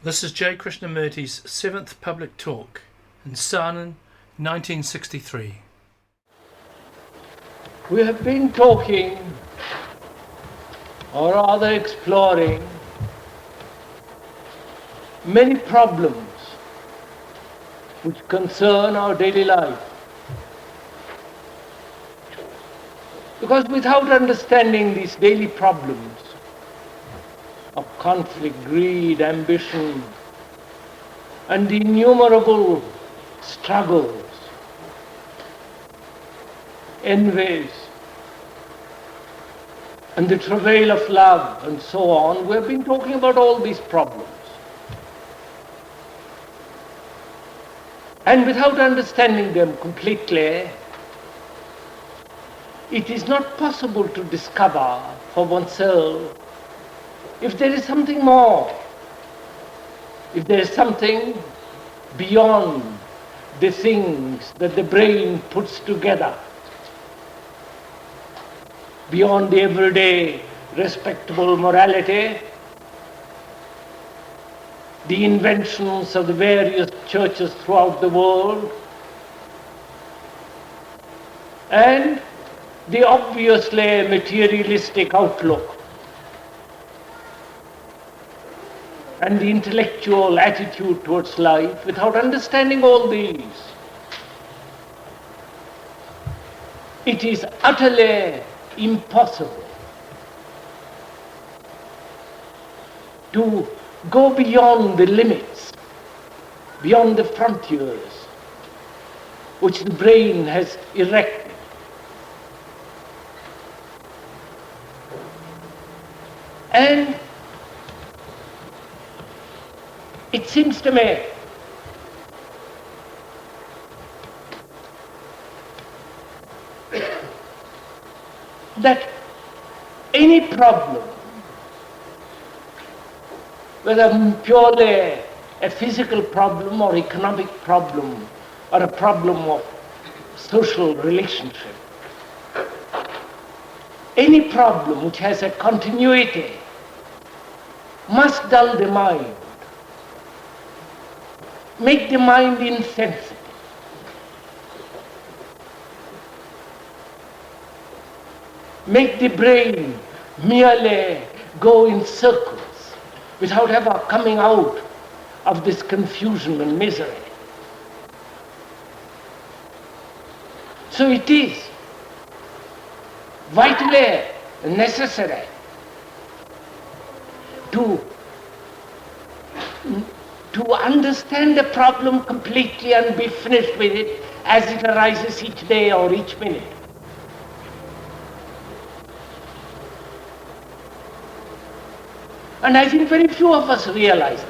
This is J. Krishnamurti's 7th public talk in Saanen, 1963. We have been talking, or rather exploring, many problems which concern our daily life. Because without understanding these daily problems of conflict, greed, ambition, and the innumerable struggles, envies, and the travail of love, and so on, we have been talking about all these problems. And without understanding them completely, it is not possible to discover for oneself if there is something more, if there is something beyond the things that the brain puts together, beyond the everyday respectable morality, the inventions of the various churches throughout the world, and the obviously materialistic outlook and the intellectual attitude towards life. Without understanding all these, it is utterly impossible to go beyond the limits, beyond the frontiers which the brain has erected. And it seems to me that any problem, whether purely a physical problem or economic problem or a problem of social relationship, any problem which has a continuity must dull the mind, make the mind insensitive, make the brain merely go in circles without ever coming out of this confusion and misery. So it is vitally necessary to understand the problem completely and be finished with it as it arises each day or each minute. And I think very few of us realize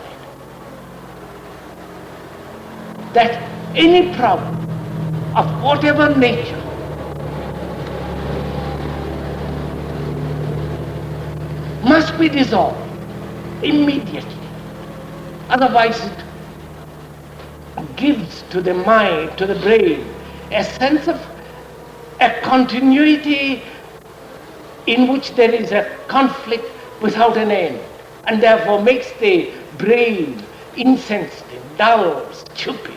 that any problem of whatever nature must be dissolved immediately. Otherwise it gives to the mind, to the brain, a sense of a continuity in which there is a conflict without an end, and therefore makes the brain insensitive, dull, stupid.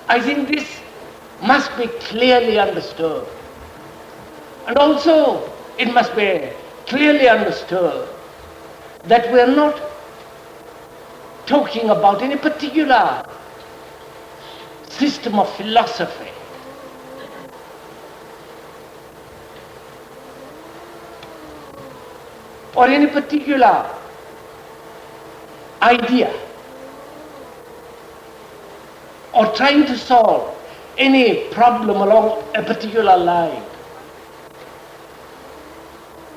I think this must be clearly understood. And also it must be clearly understood that we are not talking about any particular system of philosophy, or any particular idea, or trying to solve any problem along a particular line.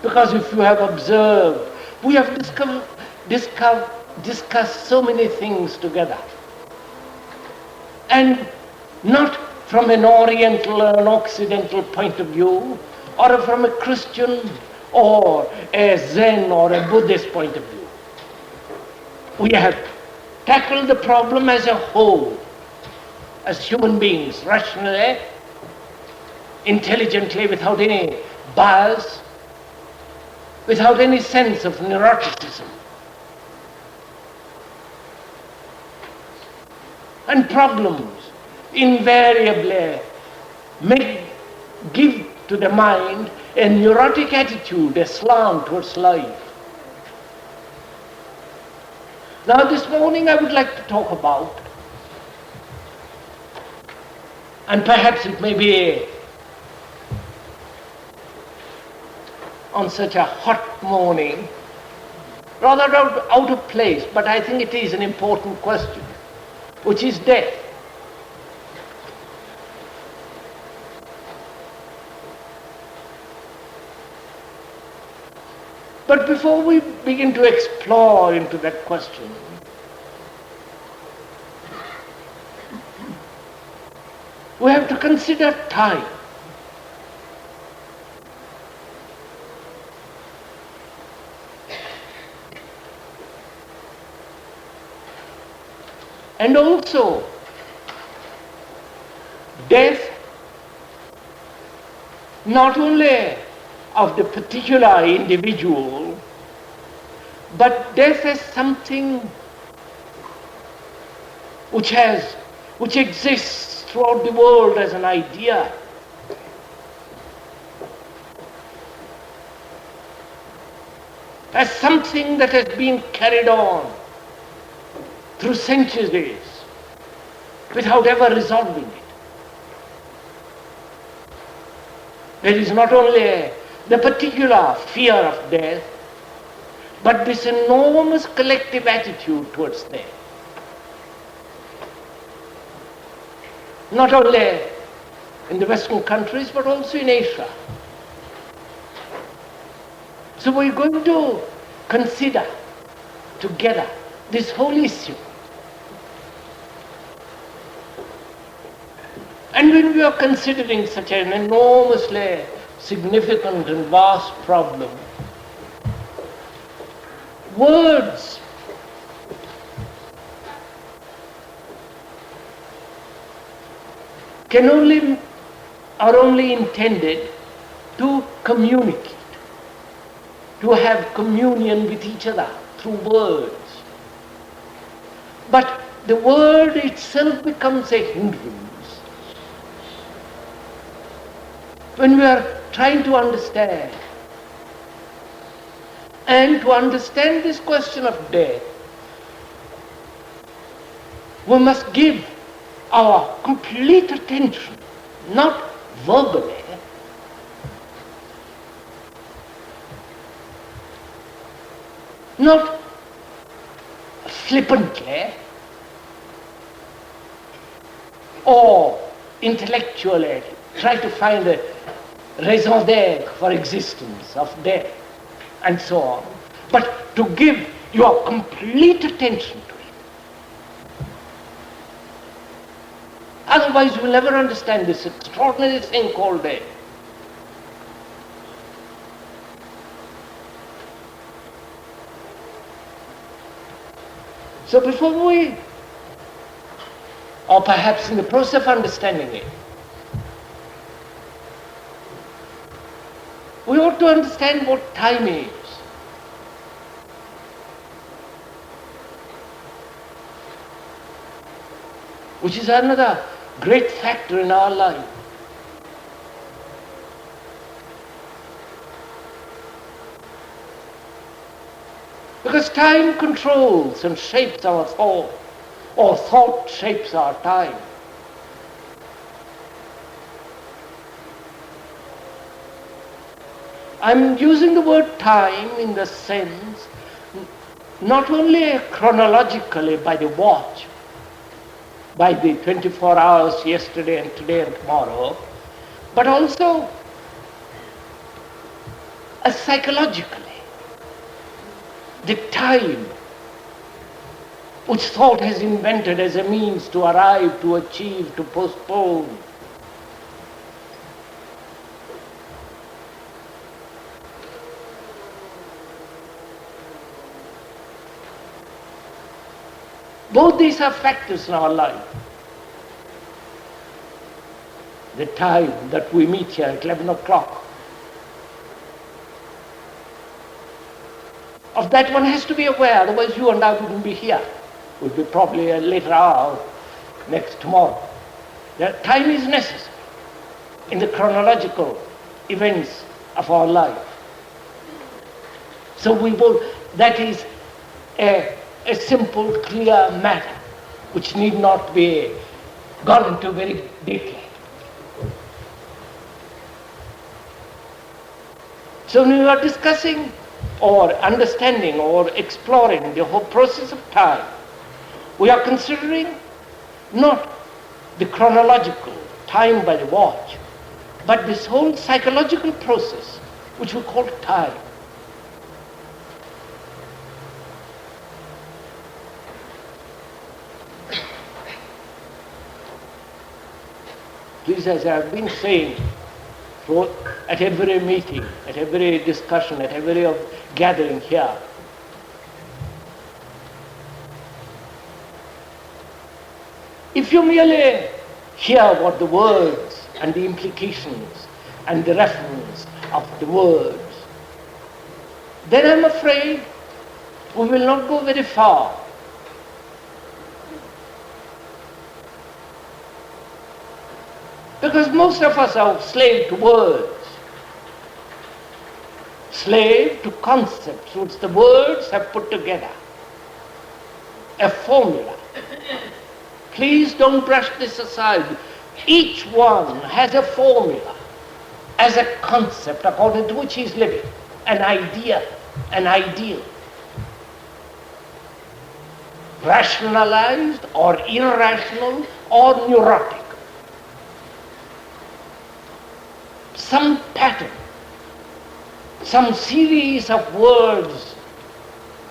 Because if you have observed, we have discussed so many things together, and not from an Oriental or an Occidental point of view, or from a Christian or a Zen or a Buddhist point of view. We have tackled the problem as a whole, as human beings, rationally, intelligently, without any bias, without any sense of neuroticism. and problems invariably give to the mind a neurotic attitude, a slant towards life. Now this morning I would like to talk about, and perhaps it may be on such a hot morning, rather out of place, but I think it is an important question, which is death. But before we begin to explore into that question, we have to consider time. And also, death not only of the particular individual, but death as something which exists throughout the world as an idea. As something that has been carried on through centuries without ever resolving it. There is not only the particular fear of death, but this enormous collective attitude towards death. Not only in the Western countries, but also in Asia. So we're going to consider together this whole issue. And when we are considering such an enormously significant and vast problem, words are only intended to communicate, to have communion with each other through words. But the word itself becomes a hindrance when we are trying to understand. And to understand this question of death, we must give our complete attention, not verbally, not flippantly or intellectually try to find a raison d'être for existence of death and so on, but to give your complete attention to it. Otherwise, we'll never understand this extraordinary thing called death. So before we, or perhaps in the process of understanding it, we ought to understand what time is. Which is another great factor in our life. Because time controls and shapes our thought, or thought shapes our time. I'm using the word time in the sense not only chronologically by the watch, by the 24 hours yesterday and today and tomorrow, but also psychologically. The time which thought has invented as a means to arrive, to achieve, to postpone. Both these are factors in our life. The time that we meet here at 11 o'clock. Of that one has to be aware, otherwise you and I wouldn't be here. We'd be probably a later hour next tomorrow. That time is necessary in the chronological events of our life. So that is a simple, clear matter which need not be gone into very deeply. So when we are discussing or understanding or exploring the whole process of time, we are considering not the chronological time by the watch, but this whole psychological process which we call time. Please, as I have been saying, at every meeting, at every discussion, at every gathering here, if you merely hear what the words and the implications and the reference of the words, then I'm afraid we will not go very far. Because most of us are slave to words, slave to concepts which the words have put together, a formula. Please don't brush this aside. Each one has a formula, as a concept according to which he is living, an idea, an ideal. Rationalized or irrational or neurotic. Some pattern, some series of words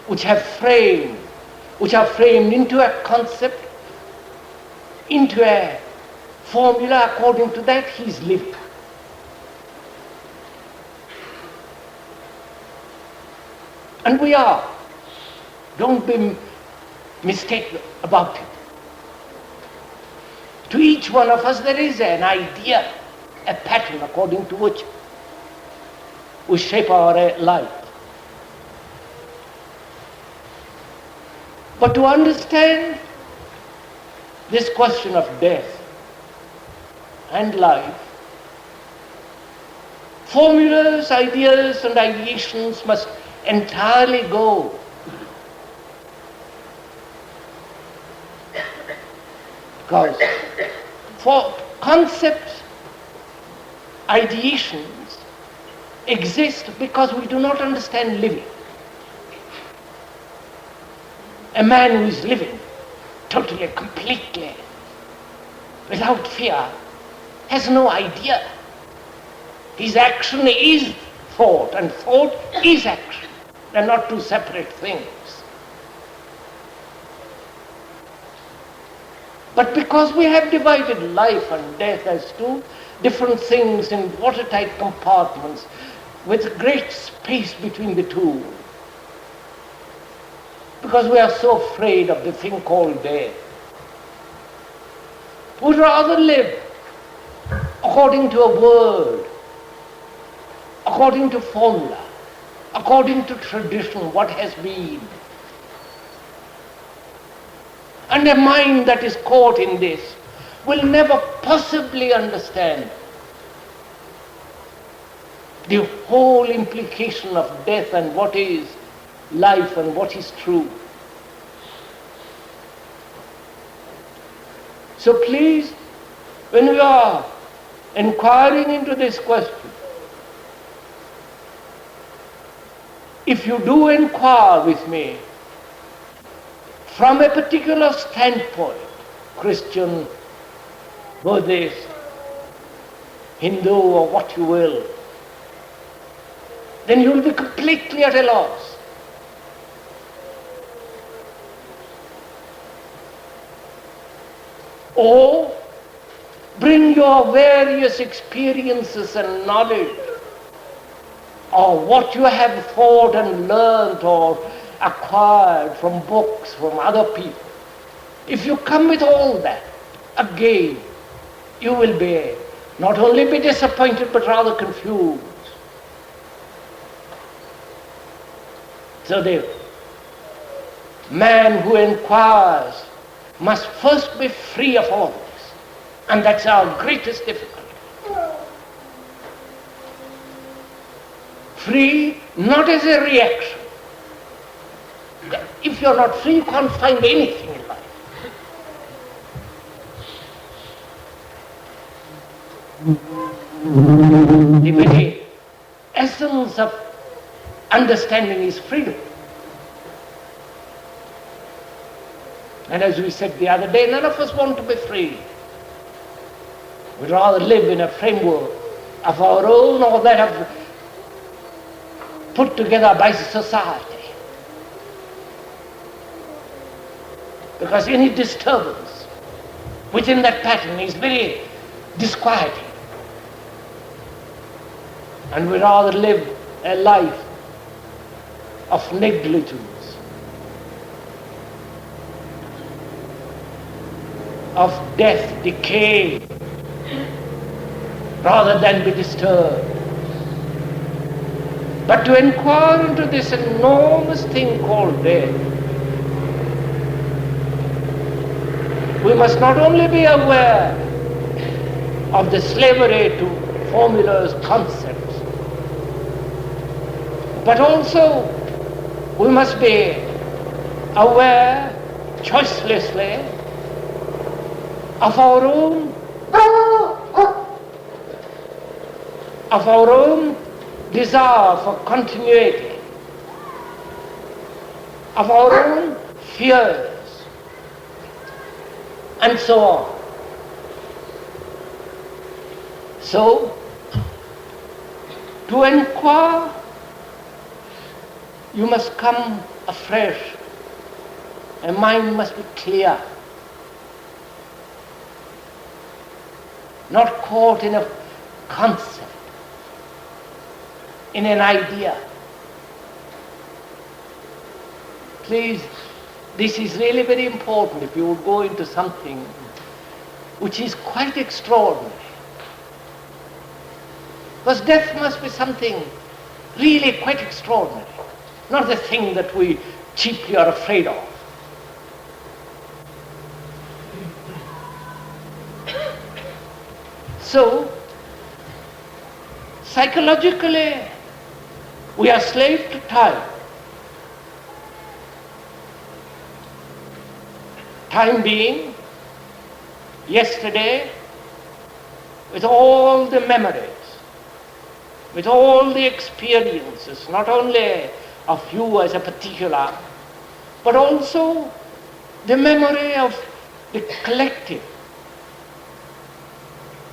which are framed into a concept, into a formula. According to that he is living. And we are. Don't be mistaken about it. To each one of us there is an idea, a pattern according to which we shape our life. But to understand this question of death and life, formulas, ideas and ideations must entirely go. Because for concepts, ideations exist because we do not understand living. A man who is living totally, completely, without fear, has no idea. His action is thought, and thought is action. They're not two separate things. But because we have divided life and death as two different things in watertight compartments with great space between the two, because we are so afraid of the thing called death, we'd rather live according to a word, according to formula, according to tradition, what has been. And a mind that is caught in this will never possibly understand the whole implication of death and what is life and what is true. So please, when we are inquiring into this question, if you do inquire with me from a particular standpoint, Christian, Buddhist, Hindu, or what you will, then you will be completely at a loss. Or bring your various experiences and knowledge, or what you have thought and learned or acquired from books, from other people. If you come with all that, again, you will be not only be disappointed but rather confused. So the man who inquires must first be free of all this. And that's our greatest difficulty. Free not as a reaction. If you're not free, you can't find anything in life. The very essence of understanding is freedom. And as we said the other day, none of us want to be free. We'd rather live in a framework of our own or that of put together by society. Because any disturbance within that pattern is very disquieting. And we rather live a life of negligence, of death, decay, rather than be disturbed. But to inquire into this enormous thing called death, we must not only be aware of the slavery to formulas, concepts, but also we must be aware, choicelessly, of our own desire for continuity, of our own fears, and so on. So, to inquire, you must come afresh. A mind must be clear, not caught in a concept, in an idea. Please, this is really very important if you would go into something which is quite extraordinary. Because death must be something really quite extraordinary, not the thing that we chiefly are afraid of. So, psychologically, we are slave to time. Time being yesterday, with all the memories, with all the experiences, not only of you as a particular, but also the memory of the collective,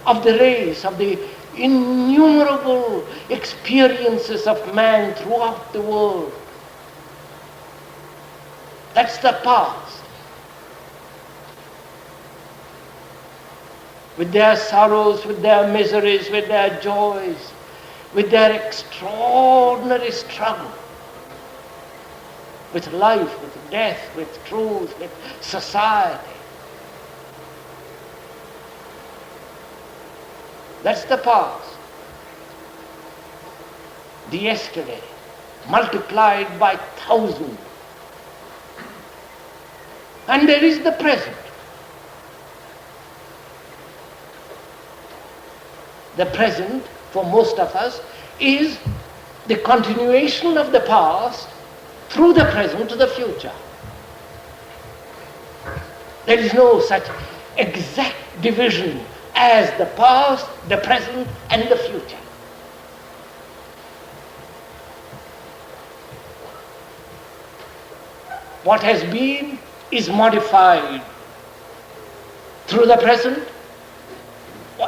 of the race, of the innumerable experiences of man throughout the world. That's the past. With their sorrows, with their miseries, with their joys, with their extraordinary struggle, with life, with death, with truth, with society. That's the past. The yesterday, multiplied by thousands. And there is the present. The present, for most of us, is the continuation of the past through the present to the future. There is no such exact division as the past, the present, and the future. What has been is modified through the present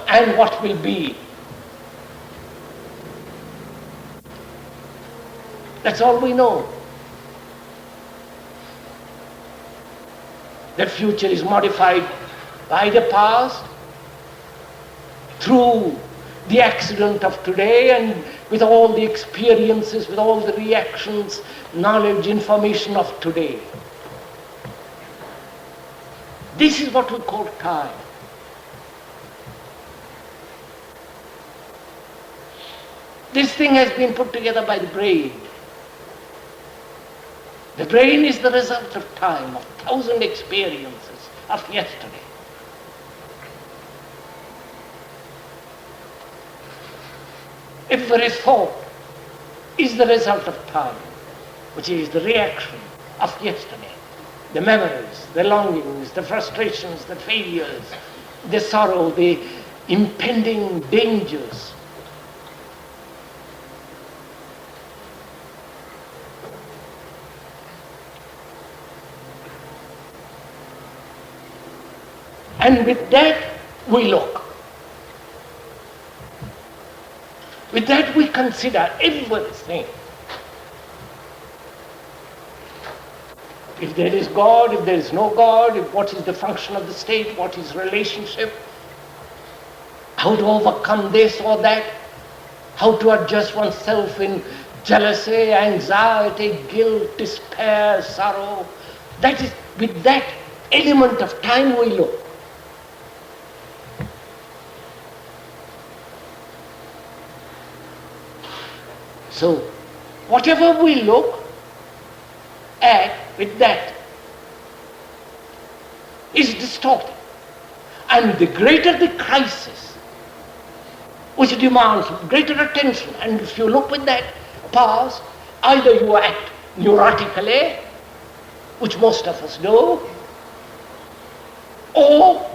and what will be. That's all we know. The future is modified by the past through the accident of today and with all the experiences, with all the reactions, knowledge, information of today. This is what we call time. This thing has been put together by the brain. The brain is the result of time, of 1,000 experiences, of yesterday. Every thought is the result of time, which is the reaction of yesterday. The memories, the longings, the frustrations, the failures, the sorrow, the impending dangers. And with that we look. With that we consider everything. If there is God, if there is no God, what is the function of the state, what is relationship, how to overcome this or that, how to adjust oneself in jealousy, anxiety, guilt, despair, sorrow. That is, with that element of time we look. So, whatever we look at with that is distorted. And the greater the crisis, which demands greater attention, and if you look with that past, either you act neurotically, which most of us do, or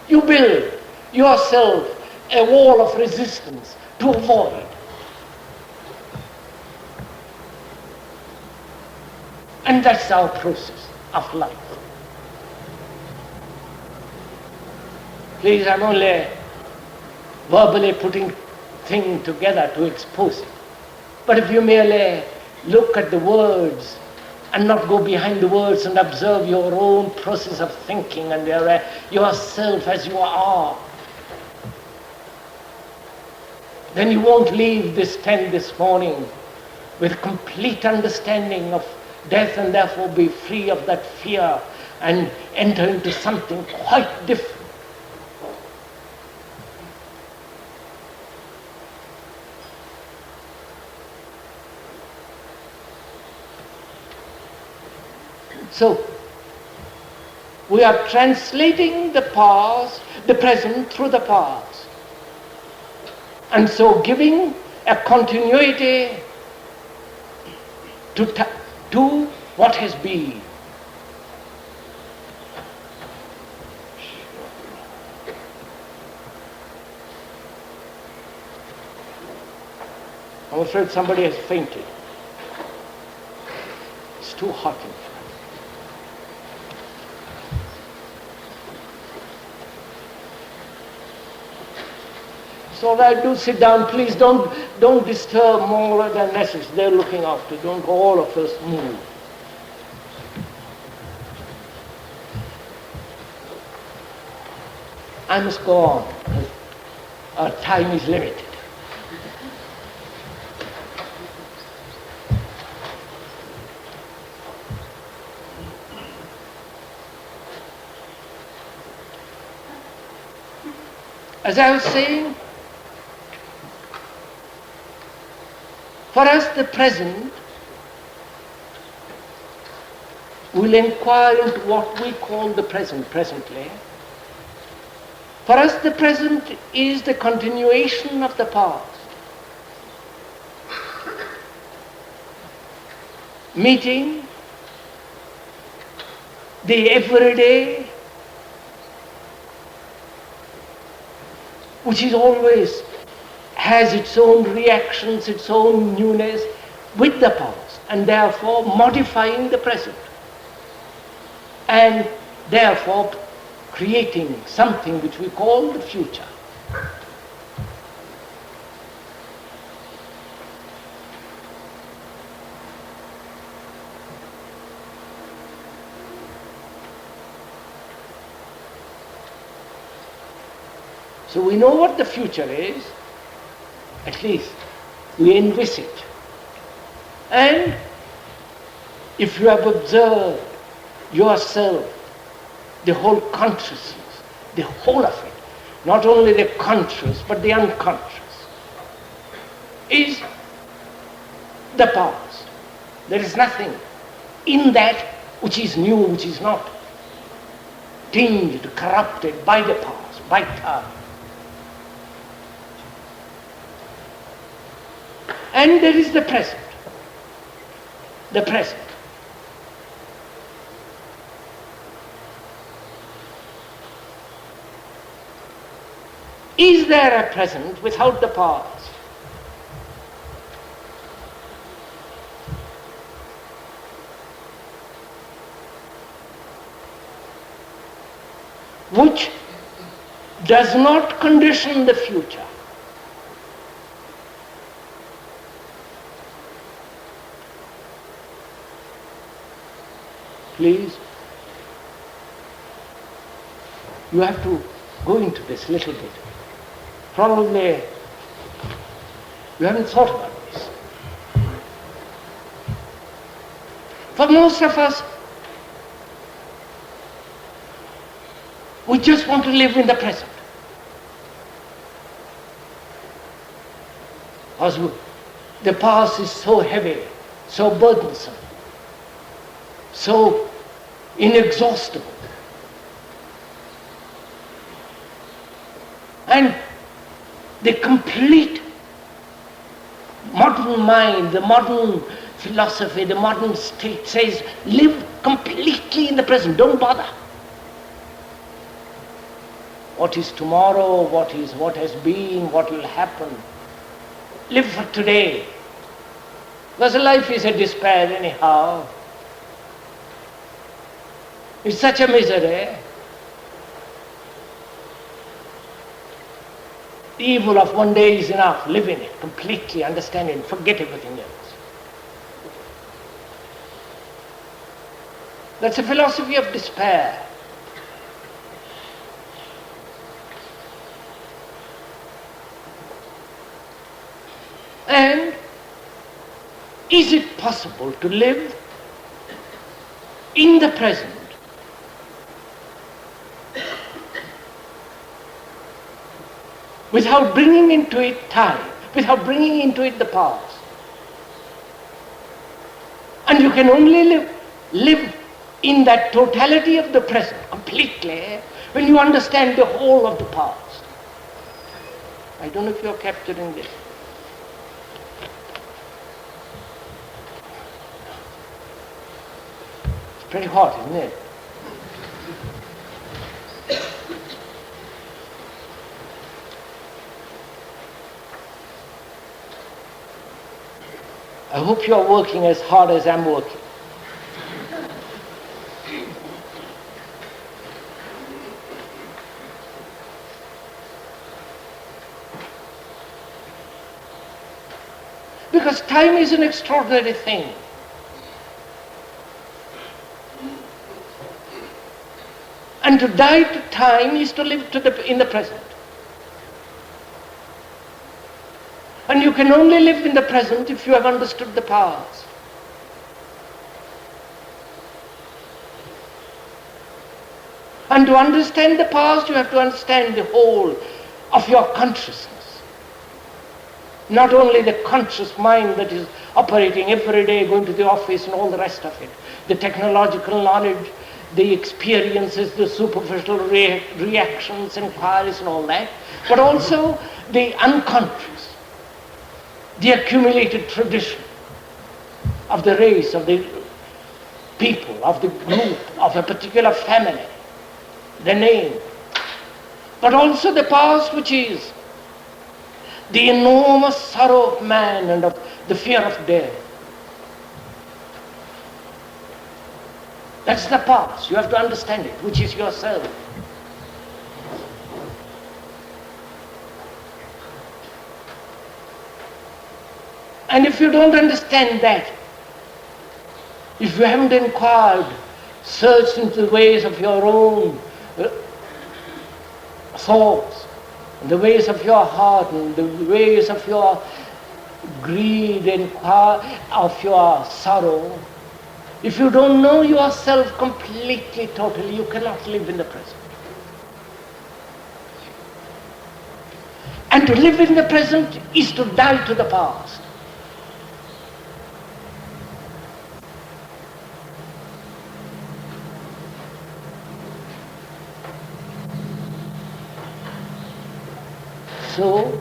you build yourself a wall of resistance to avoid. And that's our process of life. Please, I'm only verbally putting things together to expose it. But if you merely look at the words and not go behind the words and observe your own process of thinking and yourself as you are, then you won't leave this tent this morning with complete understanding of death, and therefore be free of that fear and enter into something quite different. So, we are translating the past, the present through the past, and so giving a continuity to what has been. I'm afraid somebody has fainted. It's too hot in here. So I do sit down. Please don't disturb more than necessary. They're looking after. Don't all of us move. I must go on. Our time is limited. As I was saying, for us the present will inquire into what we call the present presently. For us the present is the continuation of the past. Meeting the everyday, which is always has its own reactions, its own newness with the past, and therefore modifying the present, and therefore creating something which we call the future. So we know what the future is, at least we envisage. And if you have observed yourself, the whole consciousness, the whole of it, not only the conscious but the unconscious, is the past. There is nothing in that which is new, which is not. tinged, corrupted by the past, by time. And there is the present. The present. Is there a present without the past? Which does not condition the future. Please, you have to go into this little bit. Probably you haven't thought about this. For most of us, we just want to live in the present. Because the past is so heavy, so burdensome, so inexhaustible. And the complete modern mind, the modern philosophy, the modern state says, live completely in the present, don't bother. What is tomorrow, what has been, what will happen. Live for today. Because life is a despair anyhow. It's such a misery. The evil of one day is enough. Live in it completely, understand it, forget everything else. That's a philosophy of despair. And is it possible to live in the present without bringing into it time, without bringing into it the past? And you can only live in that totality of the present completely when you understand the whole of the past. I don't know if you're capturing this. It's pretty hot, isn't it? I hope you are working as hard as I'm working. Because time is an extraordinary thing. And to die to time is to live in the present. And you can only live in the present if you have understood the past. And to understand the past, you have to understand the whole of your consciousness. Not only the conscious mind that is operating every day, going to the office and all the rest of it, the technological knowledge, the experiences, the superficial reactions, inquiries and all that, but also the unconscious, the accumulated tradition of the race, of the people, of the group, of a particular family, the name, but also the past, which is the enormous sorrow of man and of the fear of death. That's the past. You have to understand it, which is yourself. And if you don't understand that, if you haven't inquired, searched into the ways of your own thoughts, and the ways of your heart, and the ways of your greed and of your sorrow, if you don't know yourself completely, totally, you cannot live in the present. And to live in the present is to die to the past. So,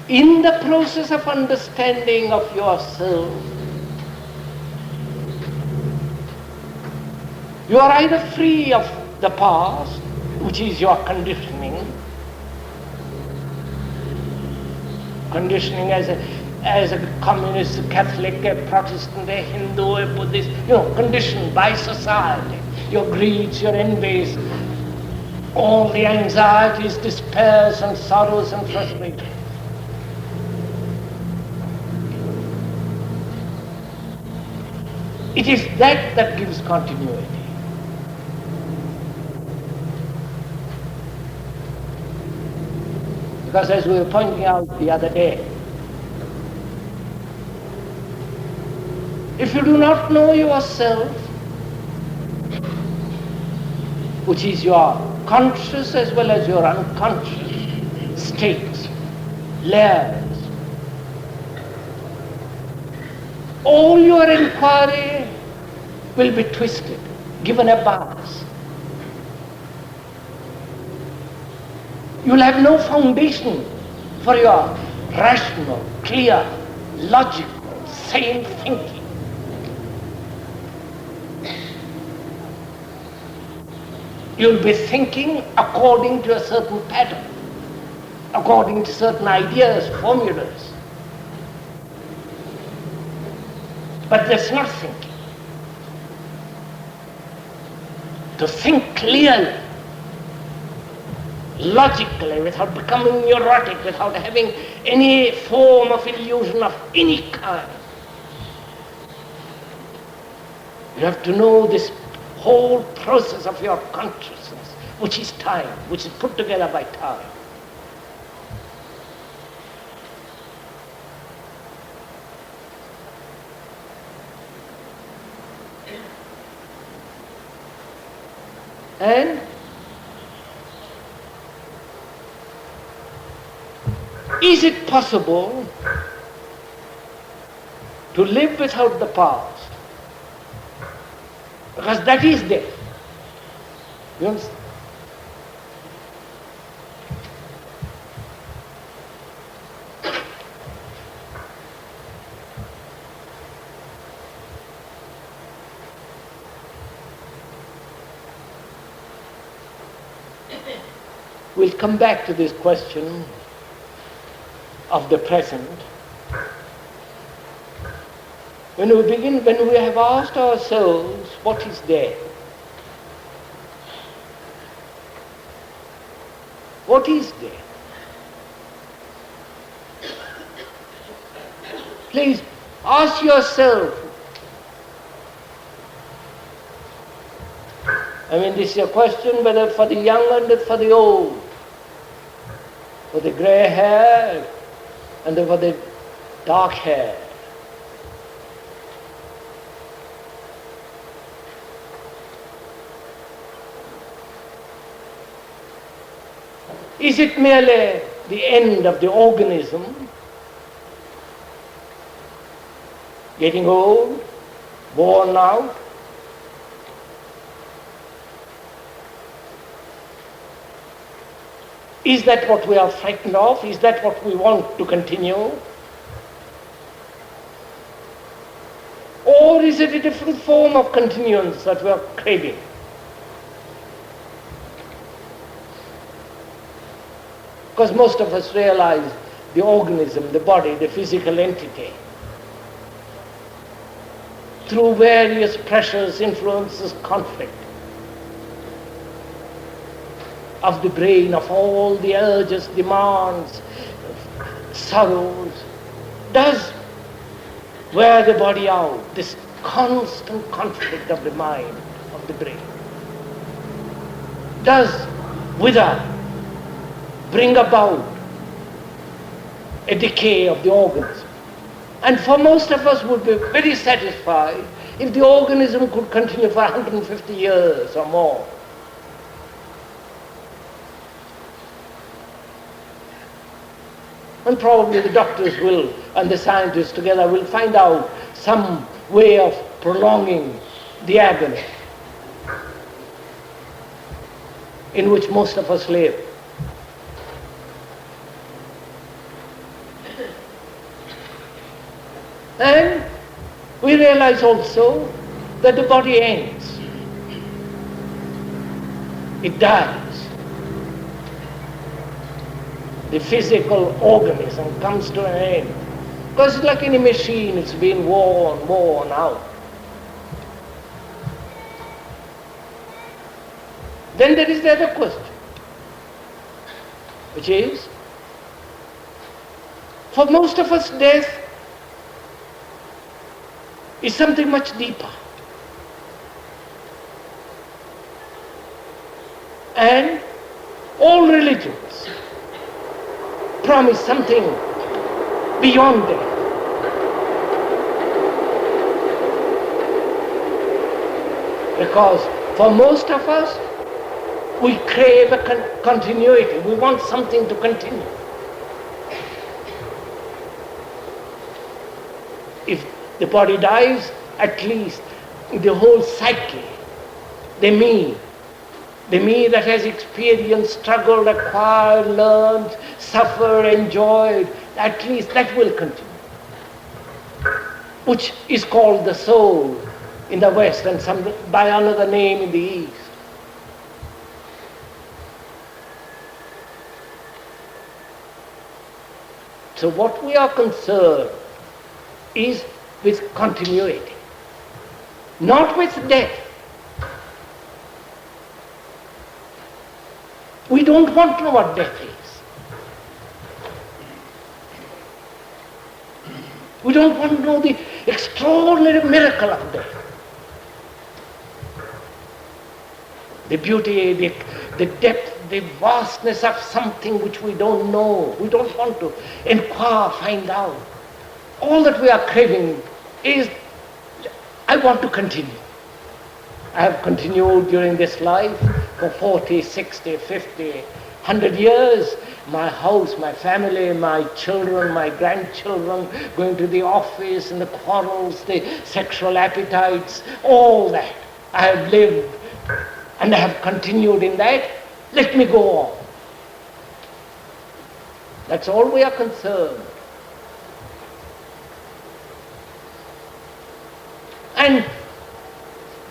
in the process of understanding of yourself, you are either free of the past, which is your conditioning as a communist, a Catholic, a Protestant, a Hindu, a Buddhist, conditioned by society, your greeds, your envies, all the anxieties, despairs and sorrows and frustrations. It is that gives continuity. Because as we were pointing out the other day, if you do not know yourself, which is your conscious as well as your unconscious states, layers, all your inquiry will be twisted, given a bias. You will have no foundation for your rational, clear, logical, sane thinking. You will be thinking according to a certain pattern, according to certain ideas, formulas. But that's not thinking. To think clearly, logically, without becoming neurotic, without having any form of illusion of any kind. You have to know this whole process of your consciousness, which is time, which is put together by time. And is it possible to live without the past? Because that is death. You understand? We'll come back to this question of the present. When we have asked ourselves, what is there? What is there? Please ask yourself. This is a question whether for the young and for the old, for the grey hair and for the dark hair. Is it merely the end of the organism, getting old, worn out? Is that what we are frightened of? Is that what we want to continue? Or is it a different form of continuance that we are craving? Because most of us realize the organism, the body, the physical entity, through various pressures, influences, conflict of the brain, of all the urges, demands, sorrows, does wear the body out, this constant conflict of the mind, of the brain, does wither, bring about a decay of the organism. And for most of us would be very satisfied if the organism could continue for 150 years or more. And probably the doctors will, and the scientists together will find out some way of prolonging the agony in which most of us live. And we realize also that the body ends. It dies. The physical organism comes to an end. Because it's like any machine, it's been worn out. Then there is the other question, which is, for most of us, death is something much deeper. And all religions promise something beyond death. Because for most of us, we crave a continuity. We want something to continue. If the body dies, at least the whole psyche, the me that has experienced, struggled, acquired, learned, suffered, enjoyed, at least that will continue. Which is called the soul in the West and by another name in the East. So what we are concerned is with continuity, not with death. We don't want to know what death is. We don't want to know the extraordinary miracle of death. The beauty, the depth, the vastness of something which we don't know. We don't want to inquire, find out. All that we are craving is, I want to continue. I have continued during this life for 40, 60, 50, 100 years. My house, my family, my children, my grandchildren, going to the office and the quarrels, the sexual appetites, all that. I have lived and I have continued in that. Let me go on. That's all we are concerned. And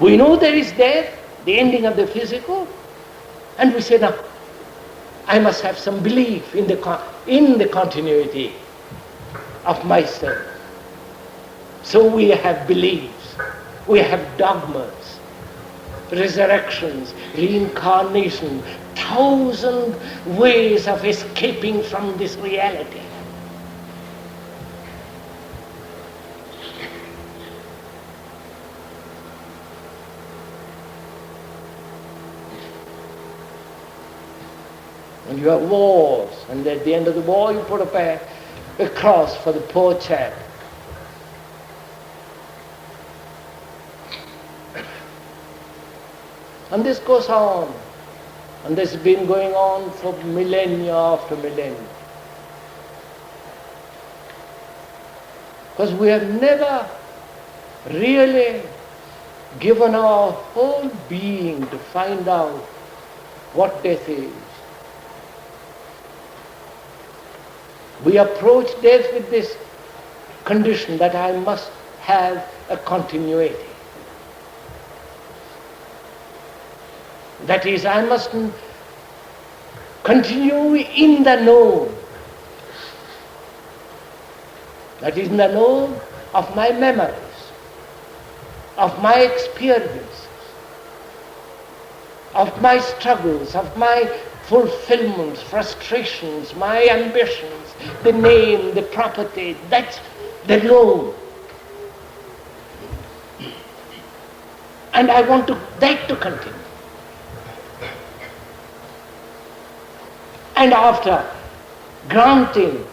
we know there is death, the ending of the physical, and we say, now, I must have some belief in the continuity of myself. So we have beliefs, we have dogmas, resurrections, reincarnation, 1,000 ways of escaping from this reality. And you have wars, and at the end of the war you put up a cross for the poor chap. And this goes on, and this has been going on for millennia after millennia. Because we have never really given our whole being to find out what death is. We approach death with this condition that I must have a continuity. That is, I must continue in the known. That is, in the known of my memories, of my experiences, of my struggles, of my fulfillments, frustrations, my ambitions, the name, the property, that's the known. And I want that to continue. And after granting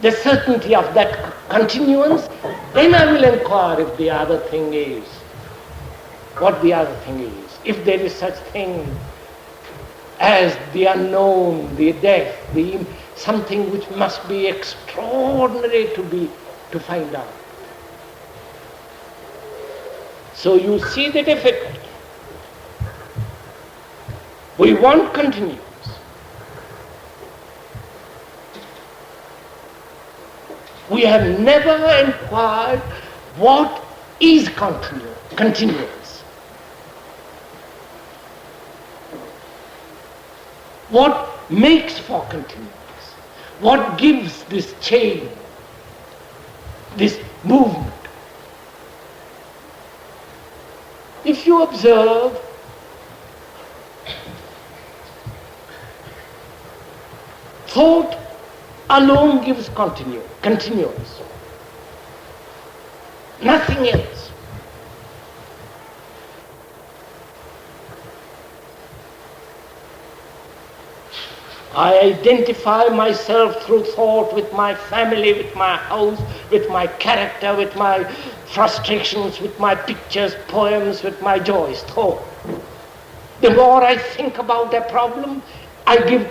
the certainty of that continuance, then I will inquire if the other thing is, what the other thing is, if there is such thing as the unknown, the death, something which must be extraordinary to find out. So you see the difficulty. We want continuance. We have never inquired what is continuous? What makes for continuous? What gives this chain, this movement? If you observe, thought alone gives continuous. Nothing else. I identify myself through thought with my family, with my house, with my character, with my frustrations, with my pictures, poems, with my joys, thought. The more I think about a problem, I give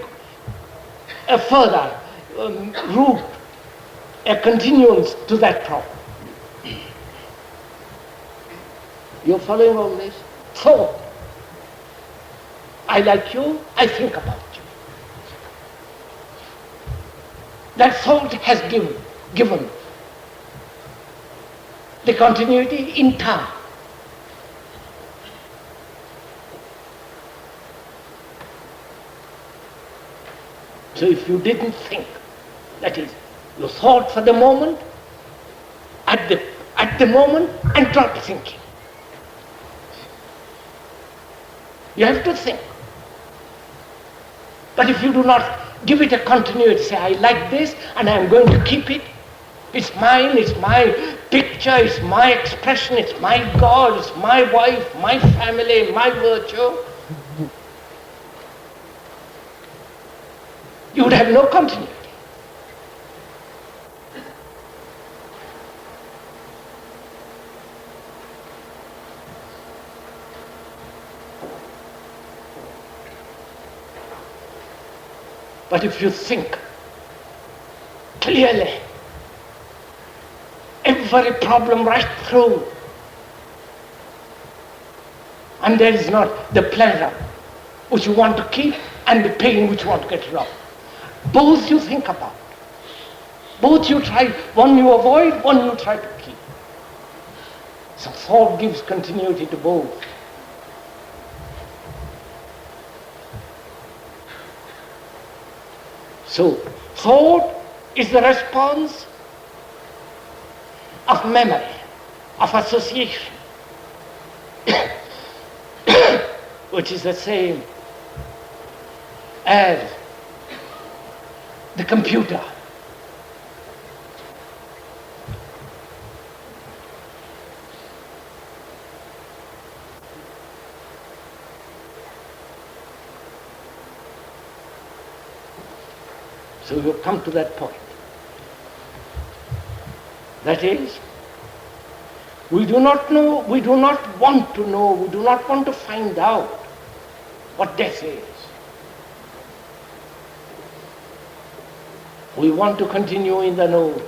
a further root, a continuance to that problem. You're following all this? Thought. I like you, I think about you. That thought has given the continuity in time. So if you didn't think, that is, you thought for the moment, at the moment, and dropped thinking. You have to think. But if you do not give it a continuity, say, I like this and I am going to keep it, it's mine, it's my picture, it's my expression, it's my God, it's my wife, my family, my virtue, you would have no continuity. But if you think clearly, every problem right through, and there is not the pleasure which you want to keep and the pain which you want to get rid of. Both you think about. Both you try, one you avoid, one you try to keep. So thought gives continuity to both. So, thought is the response of memory, of association, which is the same as the computer. So you come to that point. That is, we do not know, we do not want to know, we do not want to find out what death is. We want to continue in the known.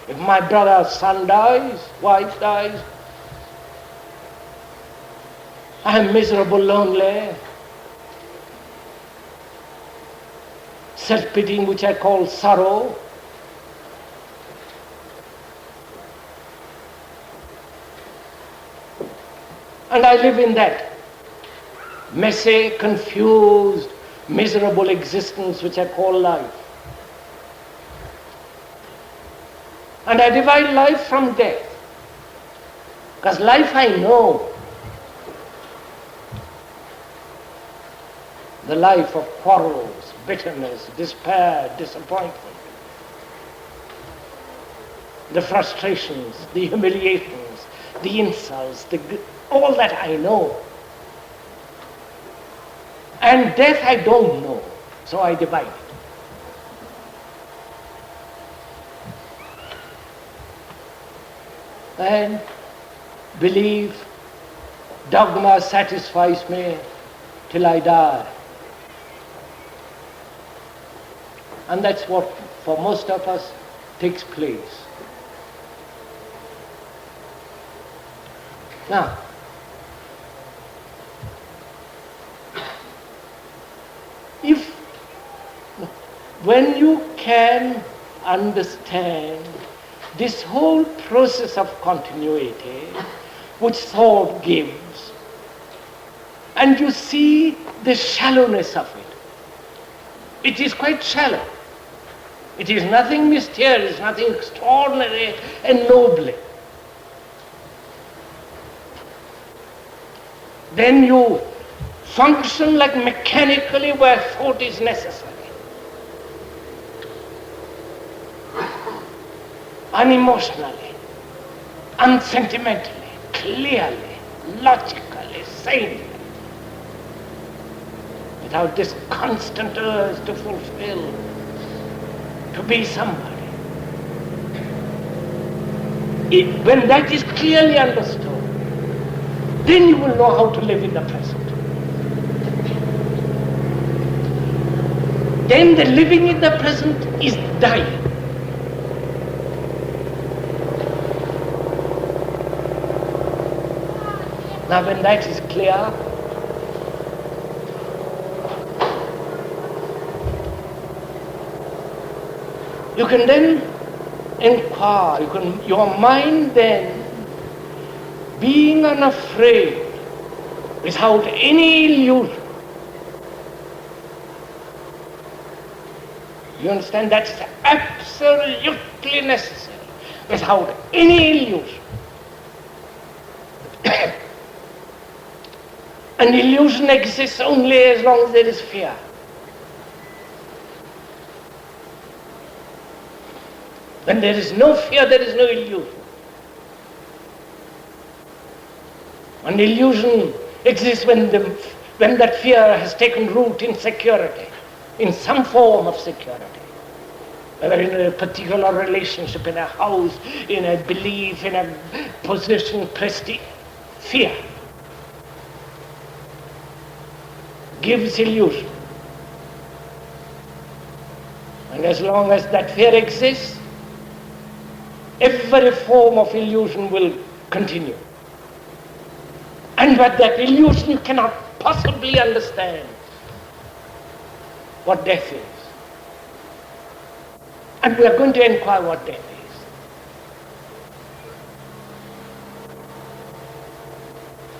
If my brother's son dies, wife dies, I am miserable, lonely, self-pitying, which I call sorrow. And I live in that messy, confused, miserable existence which I call life. And I divide life from death. Because life I know. The life of quarrels, bitterness, despair, disappointment. The frustrations, the humiliations, the insults, all that I know. And death I don't know, so I divide it. And belief, dogma satisfies me till I die. And that's what, for most of us, takes place. Now, when you can understand this whole process of continuity which thought gives, and you see the shallowness of it. It is quite shallow. It is nothing mysterious, nothing extraordinary and noble. Then you function like mechanically where thought is necessary. Unemotionally, unsentimentally, clearly, logically, sanely, without this constant urge to fulfill, to be somebody. When that is clearly understood, then you will know how to live in the present. Then the living in the present is dying. Now when that is clear, you can then inquire, your mind then, being unafraid, without any illusion. You understand? That's absolutely necessary, without any illusion. An illusion exists only as long as there is fear. When there is no fear, there is no illusion. An illusion exists when that fear has taken root in security, in some form of security. Whether in a particular relationship, in a house, in a belief, in a position, prestige, fear gives illusion. And as long as that fear exists, every form of illusion will continue. And but that illusion you cannot possibly understand what death is. And we are going to inquire what death is.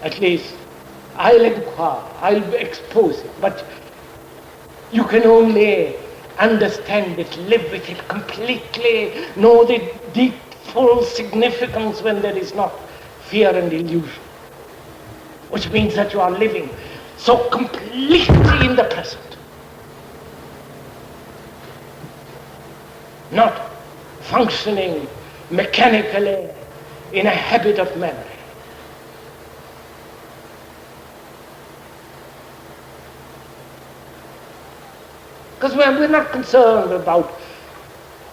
At least I'll inquire, I'll expose it, but you can only understand it, live with it completely, know the deep, full significance when there is not fear and illusion. Which means that you are living so completely in the present. Not functioning mechanically in a habit of memory. Because we're not concerned about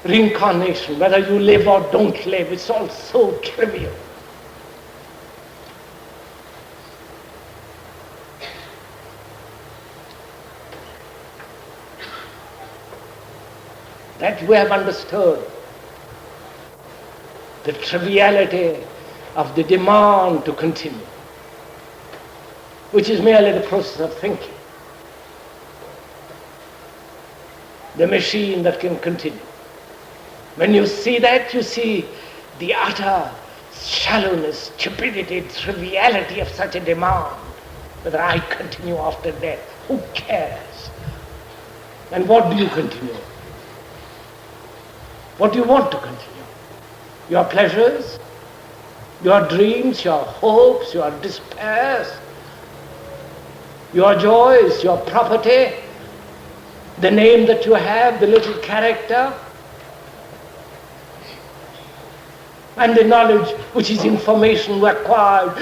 reincarnation, whether you live or don't live, it's all so trivial. That we have understood the triviality of the demand to continue, which is merely the process of thinking. The machine that can continue. When you see that, you see the utter shallowness, stupidity, triviality of such a demand. Whether I continue after death, who cares? And what do you continue? What do you want to continue? Your pleasures, your dreams, your hopes, your despairs, your joys, your property, the name that you have, the little character, and the knowledge which is information acquired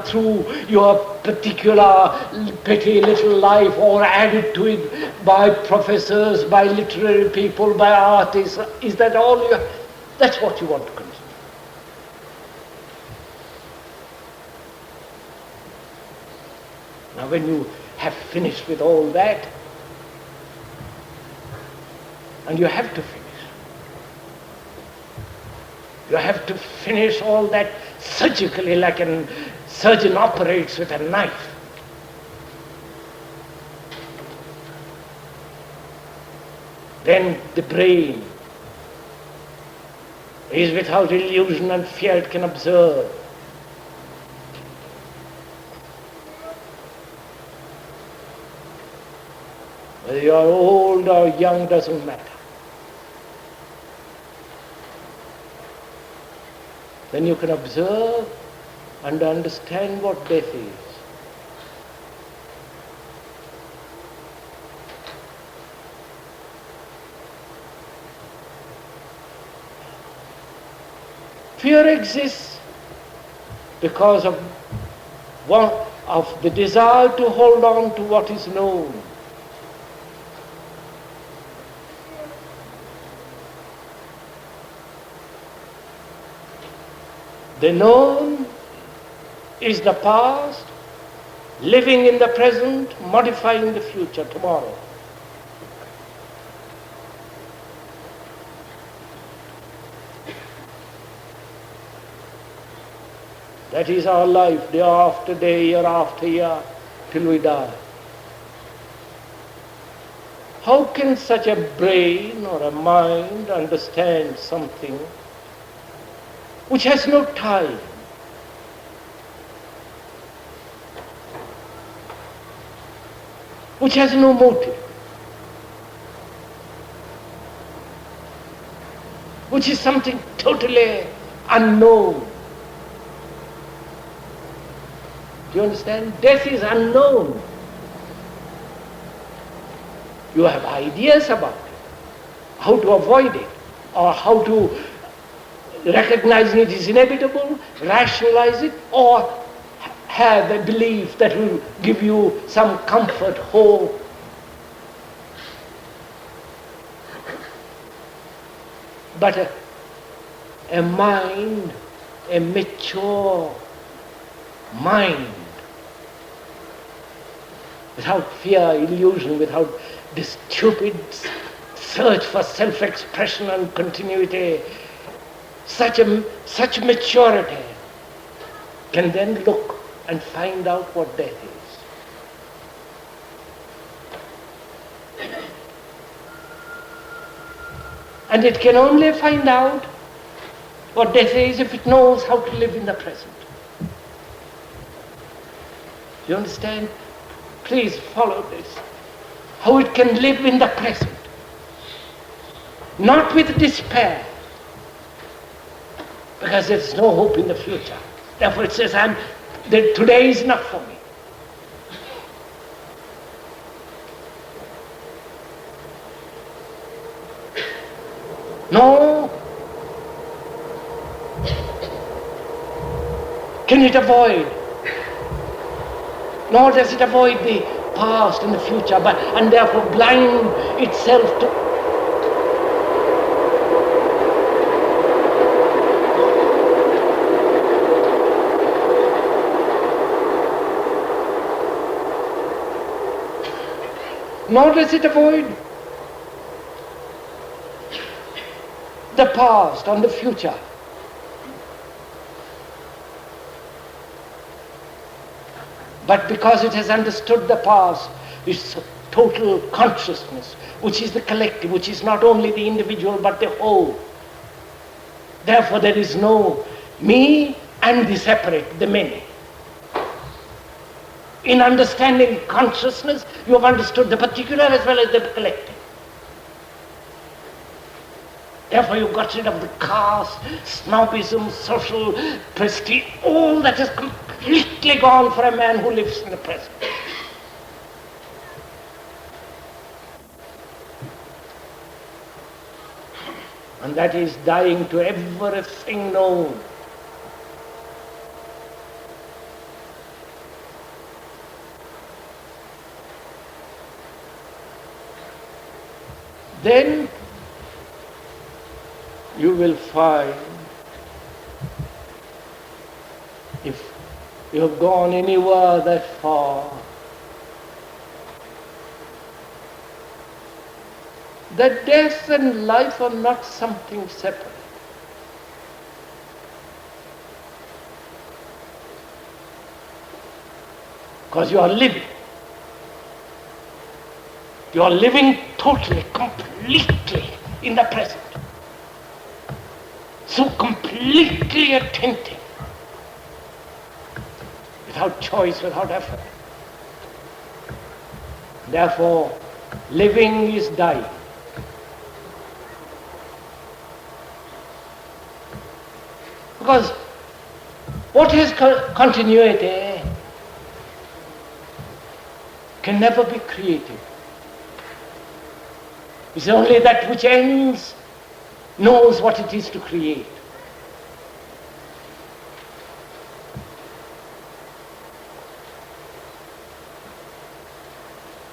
through your particular petty little life or added to it by professors, by literary people, by artists. Is that all you have? That's what you want to consider. Now when you have finished with all that, and you have to finish. You have to finish all that surgically, like a surgeon operates with a knife. Then the brain is without illusion and fear it can observe. Whether you are old or young doesn't matter. Then you can observe and understand what death is. Fear exists because of the desire to hold on to what is known. The known is the past, living in the present, modifying the future tomorrow. That is our life, day after day, year after year, till we die. How can such a brain or a mind understand something which has no time? Which has no motive? Which is something totally unknown? Do you understand? Death is unknown. You have ideas about it, how to avoid it, or how to recognize it is inevitable, rationalize it, or have a belief that will give you some comfort, hope. But a mind, a mature mind, without fear, illusion, without this stupid search for self-expression and continuity, such maturity can then look and find out what death is. And it can only find out what death is if it knows how to live in the present. Do you understand? Please follow this. How it can live in the present. Not with despair, because there's no hope in the future. Therefore it says, today is not for me. No. Can it avoid? Nor does it avoid the past and the future, and therefore blind itself to nor does it avoid the past and the future. But because it has understood the past, its total consciousness, which is the collective, which is not only the individual but the whole. Therefore there is no me and the separate, the many. In understanding consciousness, you have understood the particular as well as the collective. Therefore you got rid of the caste, snobism, social prestige, all that is completely gone for a man who lives in the present. And that is dying to everything known. Then you will find, if you have gone anywhere that far, that death and life are not something separate. Because you are living. You are living totally, completely in the present. so completely attentive, without choice, without effort. Therefore, living is dying. Because what has continuity can never be created. It's only that which ends knows what it is to create.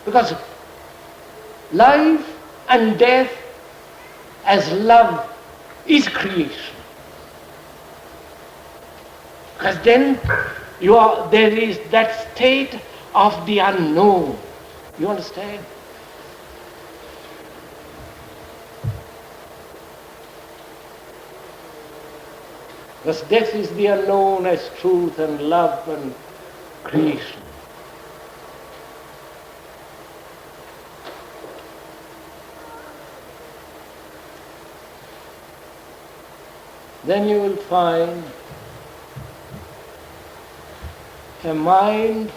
Because life and death as love is creation. Because then there is that state of the unknown. You understand? Because death is the unknown as truth and love and creation. Then you will find a mind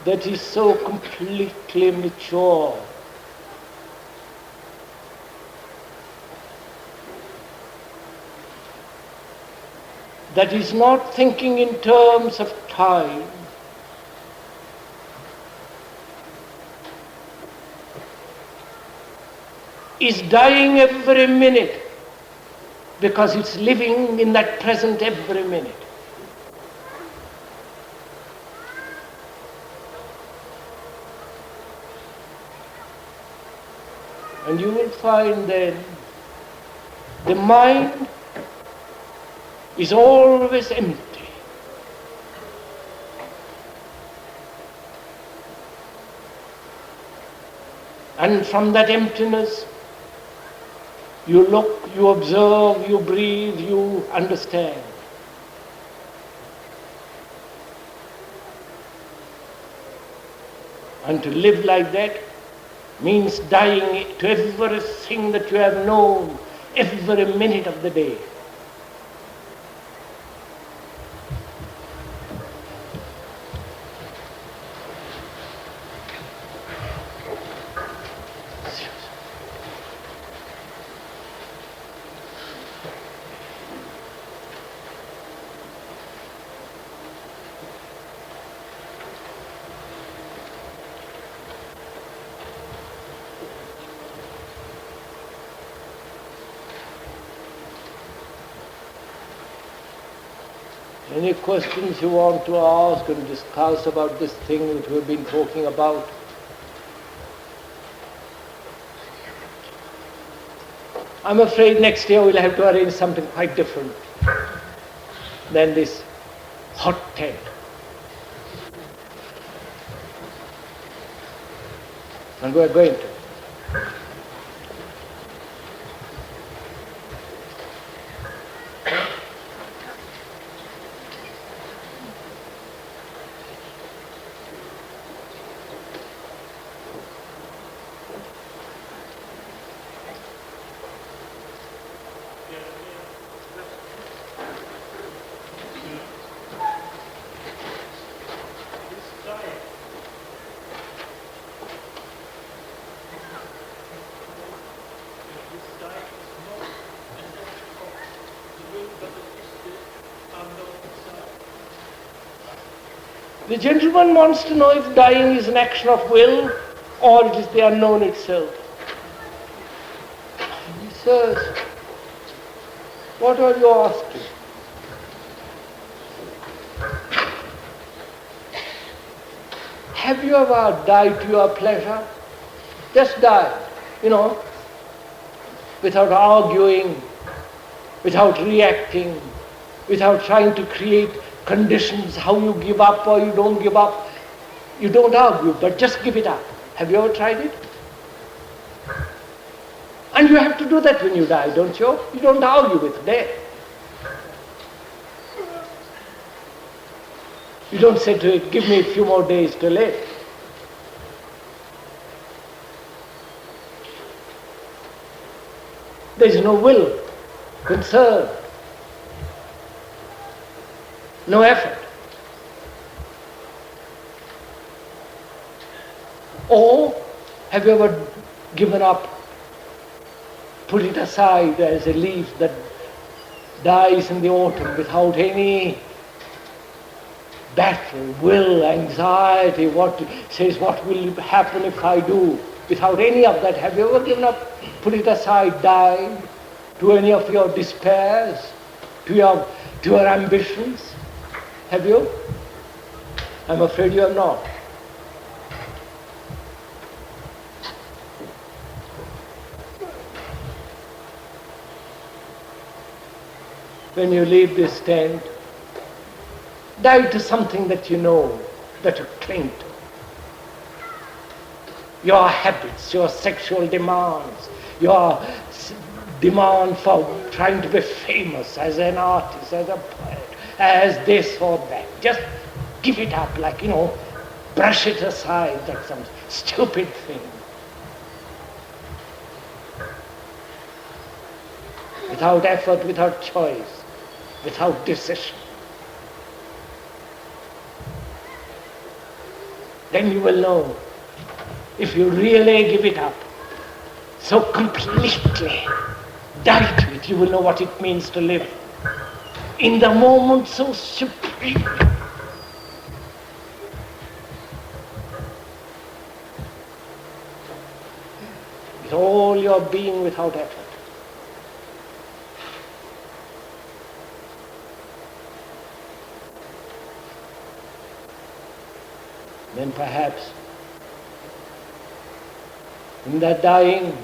that is so completely mature that is not thinking in terms of time, is dying every minute because it's living in that present every minute. And you will find then the mind is always empty. And from that emptiness, you look, you observe, you breathe, you understand. And to live like that means dying to everything that you have known every minute of the day. Any questions you want to ask and discuss about this thing that we've been talking about? I'm afraid next year we'll have to arrange something quite different than this hot tent. And we're going to. The gentleman wants to know if dying is an action of will or it is the unknown itself. He says, what are you asking? Have you ever died to your pleasure? Just died, without arguing, without reacting, without trying to create conditions, how you give up or you don't give up. You don't argue, but just give it up. Have you ever tried it? And you have to do that when you die, don't you? You don't argue with death. You don't say to it, give me a few more days to live. There is no will. concern, no effort. Or have you ever given up, put it aside as a leaf that dies in the autumn without any battle, will, anxiety, what says what will happen if I do, without any of that? Have you ever given up, put it aside, died to any of your despairs, to your ambitions? Have you? I'm afraid you have not. When you leave this tent, die to something that you know, that you cling to. Your habits, your sexual demands, your demand for trying to be famous as an artist, as a poet, as this or that. Just give it up, like, brush it aside, like some stupid thing. Without effort, without choice, without decision. Then you will know, if you really give it up so completely, die to it, you will know what it means to live in the moment so supreme. With all your being without effort. Then perhaps in that dying,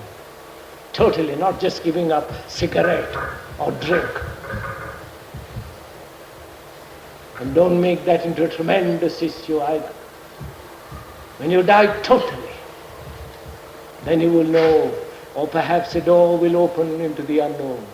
totally, not just giving up cigarette or drink. And don't make that into a tremendous issue either. When you die totally, then you will know, or perhaps a door will open into the unknown.